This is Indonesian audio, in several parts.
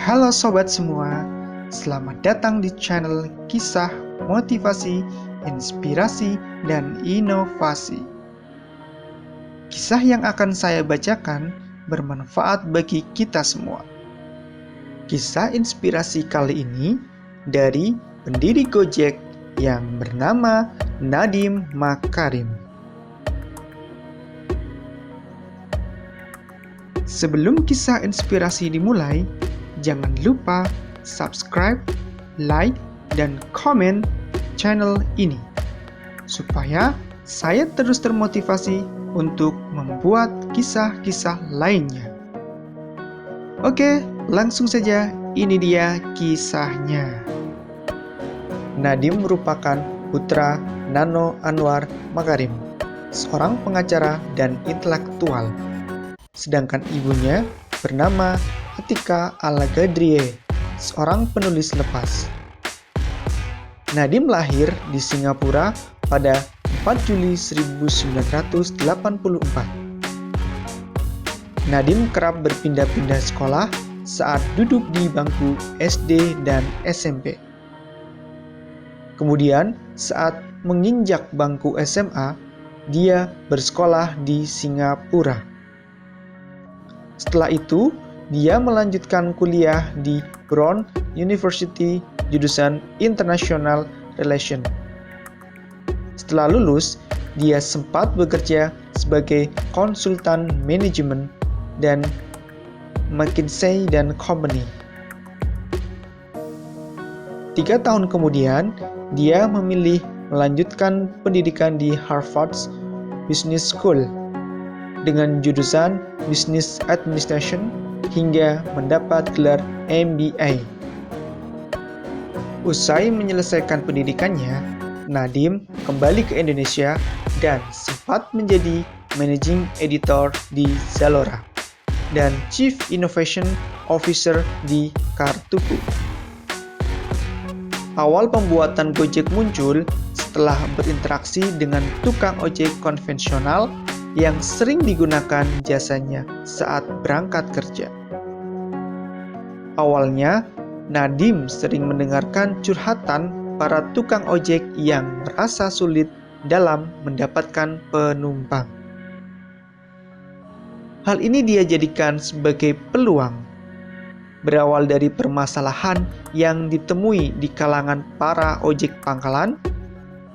Halo sobat semua, selamat datang di channel Kisah Motivasi, Inspirasi, dan Inovasi. Kisah yang akan saya bacakan bermanfaat bagi kita semua. Kisah inspirasi kali ini dari pendiri Gojek yang bernama Nadiem Makarim. Sebelum kisah inspirasi dimulai, jangan lupa subscribe, like, dan komen channel ini supaya saya terus termotivasi untuk membuat kisah-kisah lainnya. Oke, langsung saja, ini dia kisahnya. Nadiem merupakan putra Nano Anwar Makarim, seorang pengacara dan intelektual. Sedangkan ibunya bernama Atika Al-Gadrie, seorang penulis lepas. Nadiem lahir di Singapura pada 4 Juli 1984. Nadiem kerap berpindah-pindah sekolah saat duduk di bangku SD dan SMP. Kemudian, saat menginjak bangku SMA, dia bersekolah di Singapura. Setelah itu, dia melanjutkan kuliah di Brown University jurusan International Relations. Setelah lulus, dia sempat bekerja sebagai konsultan manajemen dan McKinsey & Company. 3 tahun kemudian, dia memilih melanjutkan pendidikan di Harvard Business School dengan jurusan Business Administration hingga mendapat gelar MBA. Usai menyelesaikan pendidikannya, Nadiem kembali ke Indonesia dan sempat menjadi Managing Editor di Zalora dan Chief Innovation Officer di Kartuku. Awal pembuatan Gojek muncul setelah berinteraksi dengan tukang ojek konvensional yang sering digunakan jasanya saat berangkat kerja. Awalnya, Nadiem sering mendengarkan curhatan para tukang ojek yang merasa sulit dalam mendapatkan penumpang. Hal ini dia jadikan sebagai peluang. Berawal dari permasalahan yang ditemui di kalangan para ojek pangkalan,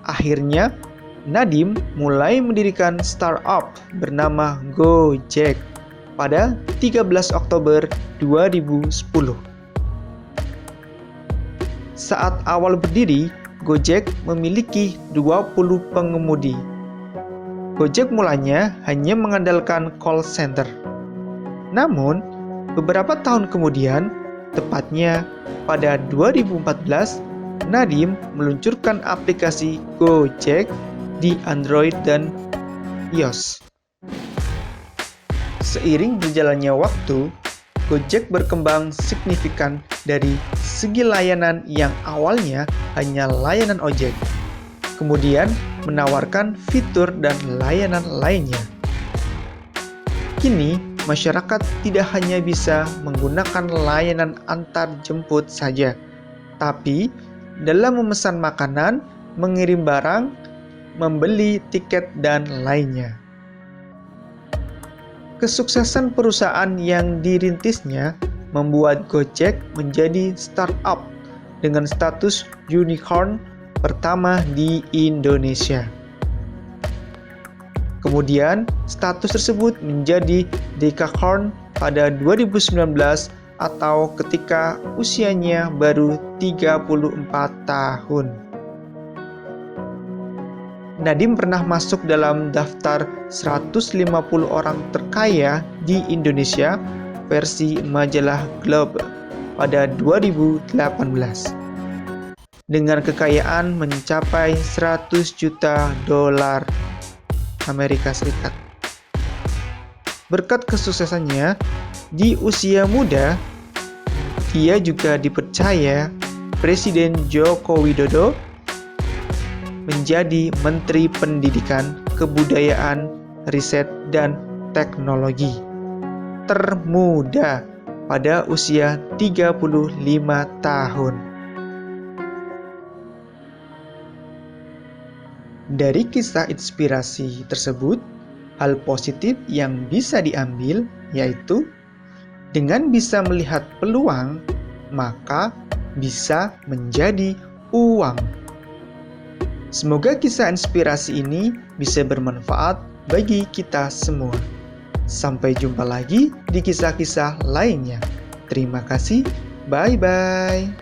akhirnya Nadiem mulai mendirikan startup bernama Gojek pada 13 Oktober 2010. Saat awal berdiri, Gojek memiliki 20 pengemudi. Gojek mulanya hanya mengandalkan call center. Namun, beberapa tahun kemudian, tepatnya pada 2014, Nadiem meluncurkan aplikasi Gojek di Android dan iOS. Seiring berjalannya waktu, Gojek berkembang signifikan dari segi layanan yang awalnya hanya layanan ojek, kemudian menawarkan fitur dan layanan lainnya. Kini, masyarakat tidak hanya bisa menggunakan layanan antar jemput saja, tapi dalam memesan makanan, mengirim barang, membeli tiket, dan lainnya. Kesuksesan perusahaan yang dirintisnya membuat Gojek menjadi startup dengan status unicorn pertama di Indonesia. Kemudian, status tersebut menjadi decacorn pada 2019 atau ketika usianya baru 34 tahun. Nadiem pernah masuk dalam daftar 150 orang terkaya di Indonesia versi majalah Globe pada 2018 dengan kekayaan mencapai 100 juta dolar Amerika Serikat. Berkat kesuksesannya di usia muda, dia juga dipercaya Presiden Joko Widodo menjadi Menteri Pendidikan, Kebudayaan, Riset, dan Teknologi termuda pada usia 35 tahun. Dari kisah inspirasi tersebut, hal positif yang bisa diambil yaitu dengan bisa melihat peluang, maka bisa menjadi uang. Semoga kisah inspirasi ini bisa bermanfaat bagi kita semua. Sampai jumpa lagi di kisah-kisah lainnya. Terima kasih. Bye-bye.